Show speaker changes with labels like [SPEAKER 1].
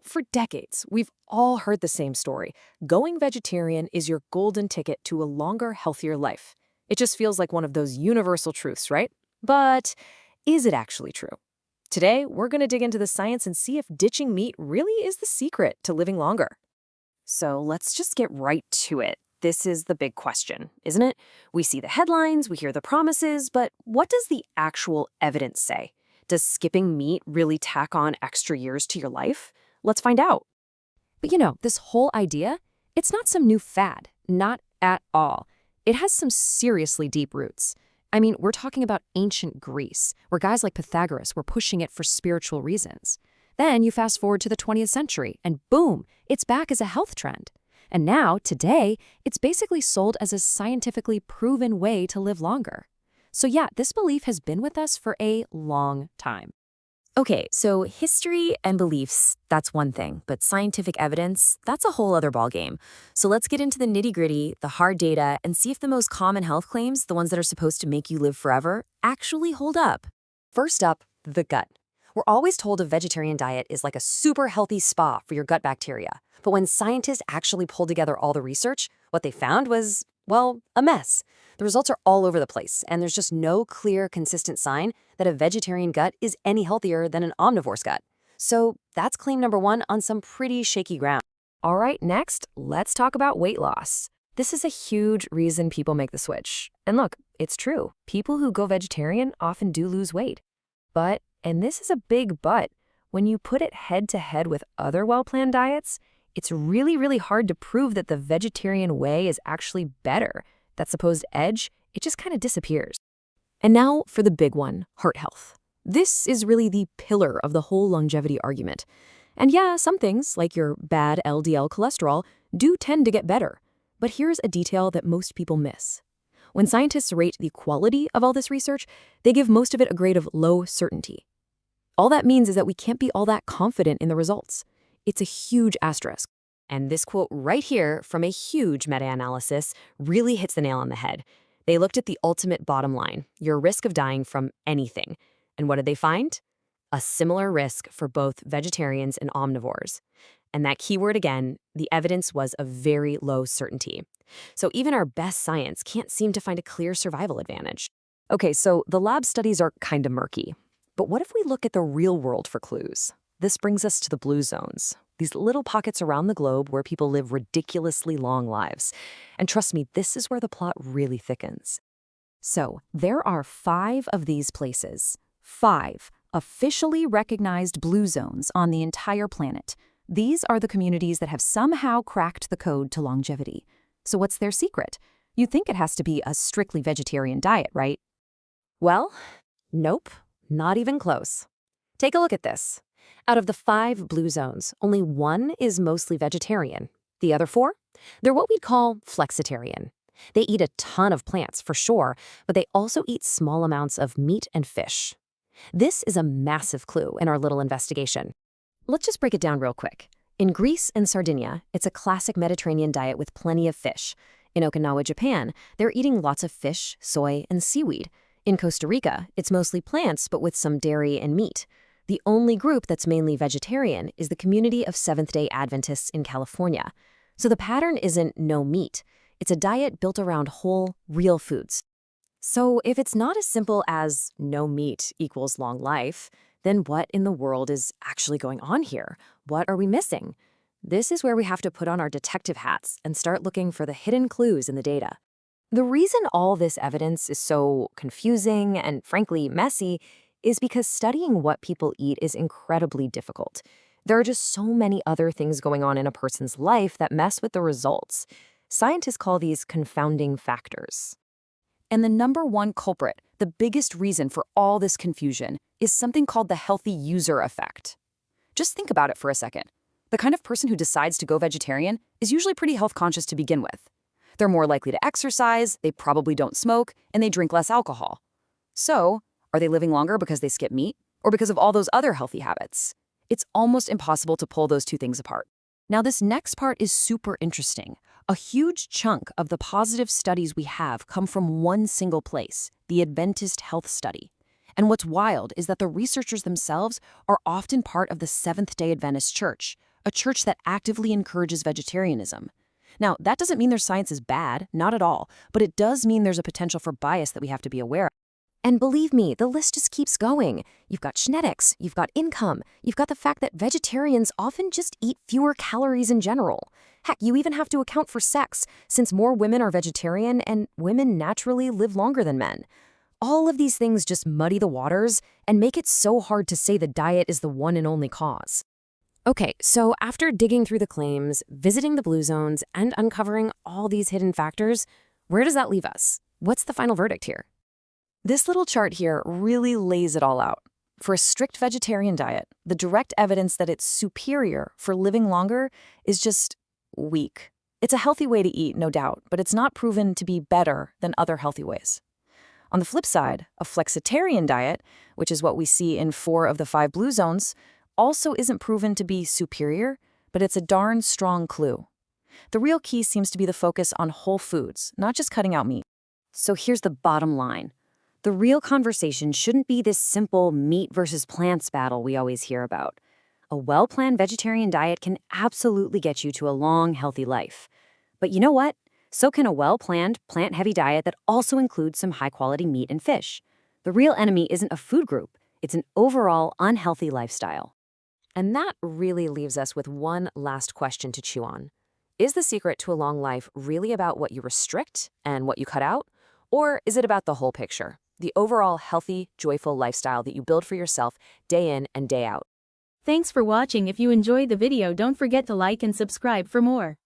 [SPEAKER 1] For decades, we've all heard the same story. Going vegetarian is your golden ticket to a longer, healthier life. It just feels like one of those universal truths, right? But is it actually true? Today, we're going to dig into the science and see if ditching meat really is the secret to living longer. So let's just get right to it. This is the big question, isn't it? We see the headlines, we hear the promises, but what does the actual evidence say? Does skipping meat really tack on extra years to your life? Let's find out. But this whole idea, it's not some new fad, not at all. It has some seriously deep roots. I mean, we're talking about ancient Greece, where guys like Pythagoras were pushing it for spiritual reasons. Then you fast forward to the 20th century, and boom, it's back as a health trend. And now, today, it's basically sold as a scientifically proven way to live longer. So yeah, this belief has been with us for a long time. Okay, so history and beliefs, that's one thing, but scientific evidence, that's a whole other ballgame. So let's get into the nitty-gritty, the hard data, and see if the most common health claims, the ones that are supposed to make you live forever, actually hold up. First up, the gut. We're always told a vegetarian diet is like a super healthy spa for your gut bacteria. But when scientists actually pulled together all the research, what they found was, well, a mess. The results are all over the place, and there's just no clear, consistent sign that a vegetarian gut is any healthier than an omnivore's gut. So that's claim number one on some pretty shaky ground. All right, next, let's talk about weight loss. This is a huge reason people make the switch. And look, it's true. People who go vegetarian often do lose weight. But, and this is a big but, when you put it head to head with other well-planned diets, it's really, really hard to prove that the vegetarian way is actually better. That supposed edge, it just kind of disappears. And now for the big one, heart health. This is really the pillar of the whole longevity argument. And yeah, some things, like your bad LDL cholesterol, do tend to get better. But here's a detail that most people miss. When scientists rate the quality of all this research, they give most of it a grade of low certainty. All that means is that we can't be all that confident in the results. It's a huge asterisk. And this quote right here from a huge meta-analysis really hits the nail on the head. They looked at the ultimate bottom line, your risk of dying from anything. And what did they find? A similar risk for both vegetarians and omnivores. And that keyword again, the evidence was of very low certainty. So even our best science can't seem to find a clear survival advantage. Okay, so the lab studies are kind of murky. But what if we look at the real world for clues? This brings us to the blue zones, these little pockets around the globe where people live ridiculously long lives. And trust me, this is where the plot really thickens. So there are 5 of these places, 5 officially recognized blue zones on the entire planet. These are the communities that have somehow cracked the code to longevity. So what's their secret? You'd think it has to be a strictly vegetarian diet, right? Well, nope, not even close. Take a look at this. Out of the 5 blue zones, only 1 is mostly vegetarian. The other 4? They're what we'd call flexitarian. They eat a ton of plants, for sure, but they also eat small amounts of meat and fish. This is a massive clue in our little investigation. Let's just break it down real quick. In Greece and Sardinia, it's a classic Mediterranean diet with plenty of fish. In Okinawa, Japan, they're eating lots of fish, soy, and seaweed. In Costa Rica, it's mostly plants, but with some dairy and meat. The only group that's mainly vegetarian is the community of Seventh-day Adventists in California. So the pattern isn't no meat. It's a diet built around whole, real foods. So if it's not as simple as no meat equals long life, then what in the world is actually going on here? What are we missing? This is where we have to put on our detective hats and start looking for the hidden clues in the data. The reason all this evidence is so confusing and frankly messy is because studying what people eat is incredibly difficult. There are just so many other things going on in a person's life that mess with the results. Scientists call these confounding factors. And the number one culprit, the biggest reason for all this confusion, is something called the healthy user effect. Just think about it for a second. The kind of person who decides to go vegetarian is usually pretty health conscious to begin with. They're more likely to exercise, they probably don't smoke, and they drink less alcohol. So, are they living longer because they skip meat, or because of all those other healthy habits? It's almost impossible to pull those two things apart. Now, this next part is super interesting. A huge chunk of the positive studies we have come from one single place, the Adventist Health Study. And what's wild is that the researchers themselves are often part of the Seventh-day Adventist Church, a church that actively encourages vegetarianism. Now, that doesn't mean their science is bad, not at all, but it does mean there's a potential for bias that we have to be aware of. And believe me, the list just keeps going. You've got genetics, you've got income, you've got the fact that vegetarians often just eat fewer calories in general. Heck, you even have to account for sex, since more women are vegetarian and women naturally live longer than men. All of these things just muddy the waters and make it so hard to say the diet is the one and only cause. Okay, so after digging through the claims, visiting the blue zones, and uncovering all these hidden factors, where does that leave us? What's the final verdict here? This little chart here really lays it all out. For a strict vegetarian diet, the direct evidence that it's superior for living longer is just weak. It's a healthy way to eat, no doubt, but it's not proven to be better than other healthy ways. On the flip side, a flexitarian diet, which is what we see in 4 of the 5 blue zones, also isn't proven to be superior, but it's a darn strong clue. The real key seems to be the focus on whole foods, not just cutting out meat. So here's the bottom line. The real conversation shouldn't be this simple meat versus plants battle we always hear about. A well-planned vegetarian diet can absolutely get you to a long, healthy life. But you know what? So can a well-planned, plant-heavy diet that also includes some high-quality meat and fish. The real enemy isn't a food group, it's an overall unhealthy lifestyle. And that really leaves us with one last question to chew on. Is the secret to a long life really about what you restrict and what you cut out? Or is it about the whole picture? The overall healthy, joyful lifestyle that you build for yourself day in and day out?
[SPEAKER 2] Thanks for watching. If you enjoyed the video, don't forget to like and subscribe for more.